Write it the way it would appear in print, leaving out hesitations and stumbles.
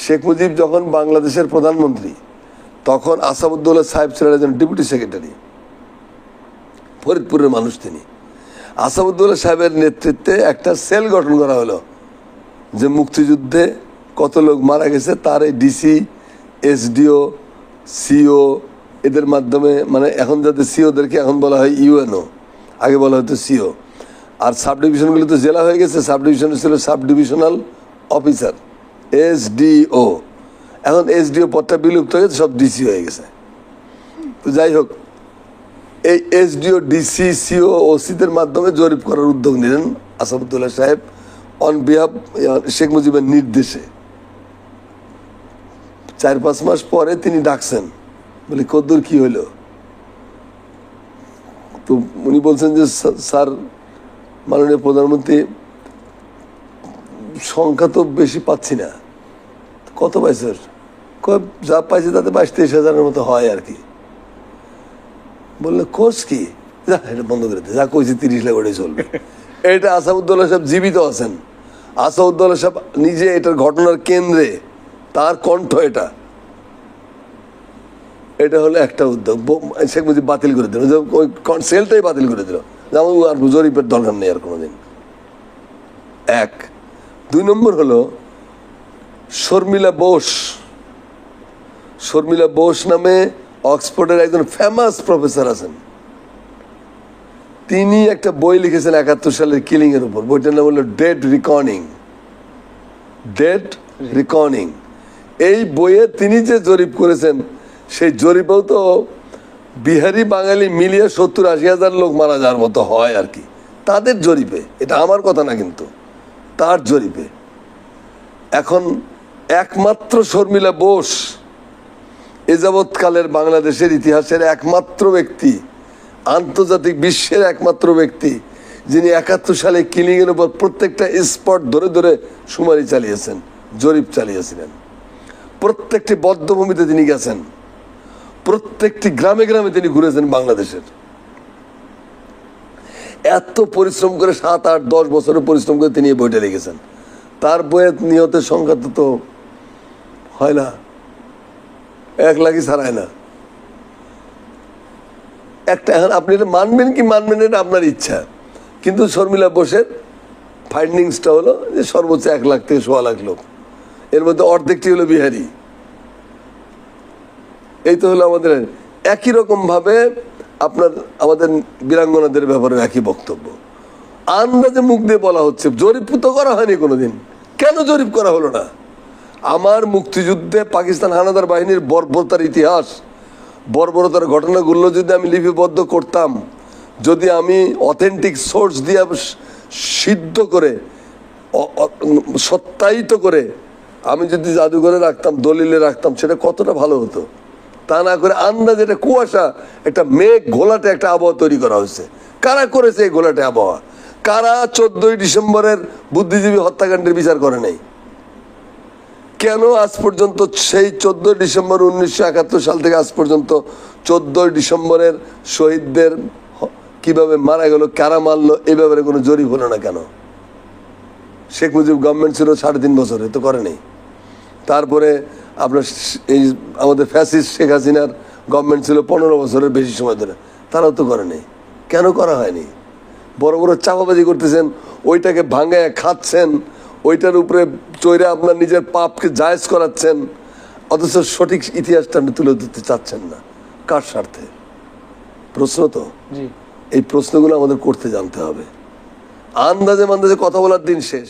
শেখ মুজিব যখন বাংলাদেশের প্রধানমন্ত্রী তখন আসাদুদ্দৌলা সাহেব ছিলেন একজন ডেপুটি সেক্রেটারি, ফরিদপুরের মানুষ তিনি। আসাদুদ্দৌলা সাহেবের নেতৃত্বে একটা সেল গঠন করা হলো যে মুক্তিযুদ্ধে কত লোক মারা গেছে তার এই ডিসি, এসডিও, সিও এদের মাধ্যমে, মানে এখন যাতে সিওদেরকে এখন বলা হয় ইউএনও, আগে বলা হতো সিও। আর সাব ডিভিশনগুলো তো জেলা হয়ে গেছে, সাব ডিভিশনে ছিল সাব ডিভিশনাল অফিসার, এসডিও। এখন এসডিও পদটা বিলুপ্ত হয়ে গেছে, সব ডিসি হয়ে গেছে। তো যাই হোক, এই এসডিও, ডিসি, সিও, ওসিদের মাধ্যমে জরিপ করার উদ্যোগ নিলেন আসাদুদ্দৌলা সাহেব অন বিহাফ শেখ মুজিবের নির্দেশে। 4-5 মাস পরে তিনি ডাকছেন, বলে কদ্দূর কি হইলো? তো উনি বলছেন যে স্যার, মাননীয় প্রধানমন্ত্রী, সংখ্যা তো বেশি পাচ্ছি না। কত পাইছে? যা পাইছে তাতে 22-23 হাজারের মতো হয় আর কি। বললে কোর্স কি? যা এটা বন্ধ করে দে, যা কইছি 30 লাখ ওটাই চলবে। এটা আসাদুদ্দৌলা সাহেব জীবিত আছেন, আসাদুদ্দৌলা সাহেব নিজে এটার ঘটনার কেন্দ্রে, তার কণ্ঠ এটা। এটা হলো একটা উদ্যোগ। শেখ মুজিব বাতিল করে দিল, ওই সেলটাই বাতিল করে দিল, যেমন আর জরিপের দরকার নেই আর কোনোদিন। 1 2 নম্বর হলো শর্মিলা বোস। শর্মিলা বোস নামে অক্সফোর্ডের একজন ফেমাস প্রফেসর আছেন, তিনি একটা বই লিখেছেন 71 সালের কিলিং এর উপর। বইটার নাম হলো ডেড রিকনিং। ডেড রিকনিং। এই বইয়ে তিনি যে জরিপ করেছেন, সেই জরিপেও তো বিহারি বাঙালি মিলিয়ে 70-80 হাজার লোক মারা যাওয়ার মতো হয় আর কি, তাদের জরিপে। এটা আমার কথা না, কিন্তু তার জরিপে। এখন একমাত্র শর্মিলা বোস এ যাবৎকালের বাংলাদেশের ইতিহাসের একমাত্র ব্যক্তি, আন্তর্জাতিক বিশ্বের একমাত্র ব্যক্তি, যিনি 71 সালে কিলিং এর উপর প্রত্যেকটা স্পট ধরে ধরে শুমারি চালিয়েছেন, জরিপ চালিয়েছিলেন। প্রত্যেকটি বদ্ধভূমিতে তিনি গেছেন, প্রত্যেকটি গ্রামে গ্রামে তিনি ঘুরেছেন বাংলাদেশের। এত পরিশ্রম করে 7-8-10 বছরের পরিশ্রম করে তিনি এই বইটা লিখেছেন। তার বইয়ের নিহতের সংখ্যা তো হয় না, 1 লাখই ছাড়ায় না একটা। এখন আপনি এটা মানবেন কি মানবেন এটা আপনার ইচ্ছা, কিন্তু শর্মিলা বোসের ফাইন্ডিংসটা হলো যে সর্বোচ্চ 1 লাখ থেকে 1.25 লাখ লোক, এর মধ্যে অর্ধেকটি হলো বিহারি। এই তো হলো আমাদের। একই রকম ভাবে আপনার আমাদের বীরাঙ্গনাদের ব্যাপারে একই বক্তব্য। আন্দাজে মুখ দিয়ে বলা হচ্ছে, জরিপ তো করা হয়নি কোনোদিন। কেন জরিপ করা হলো না? আমার মুক্তিযুদ্ধে পাকিস্তান হানাদার বাহিনীর বর্বরতার ইতিহাস, বর্বরতার ঘটনাগুলো যদি আমি লিপিবদ্ধ করতাম, যদি আমি অথেন্টিক সোর্স দিয়ে সিদ্ধ করে, সত্যায়িত করে আমি যদি জাদুঘরে রাখতাম, দলিলে রাখতাম, সেটা কতটা ভালো হতো। তা না করে আন্দাজ, এটা কুয়াশা, একটা মেঘ ঘোলাটে একটা আবহাওয়া তৈরি করা হয়েছে। কারা করেছে এই ঘোলাটে আবহাওয়া? কারা 14ই ডিসেম্বরের বুদ্ধিজীবী হত্যাকাণ্ডের বিচার করে নাই? কেন আজ পর্যন্ত সেই 14ই ডিসেম্বর 1971 সাল থেকে আজ পর্যন্ত 14ই ডিসেম্বরের শহীদদের কিভাবে মারা গেল, কারা মারলো, এই ব্যাপারে কোনো জরিপ হলো না কেন? শেখ মুজিব গভর্নমেন্ট ছিল 3.5 বছরে, তো করে নেই। তারপরে আপনার এই আমাদের ফ্যাসিস্ট শেখ হাসিনার গভর্নমেন্ট ছিল 15 বছরের বেশি সময় ধরে, তারাও তো করে নেই। কেন করা হয়নি? বড় বড় চাপাবাজি করতেছেন, ওইটাকে ভাঙায় খাচ্ছেন, ওইটার উপরে চৈরা আপনার নিজের পাপকে জায়েজ করাচ্ছেন, অথচ সঠিক ইতিহাসটা তুলে ধরতে চাচ্ছেন না। কার স্বার্থে? প্রশ্ন তো। এই প্রশ্নগুলো আমাদের করতে জানতে হবে। আন্দাজে মান্দাজে কথা বলার দিন শেষ।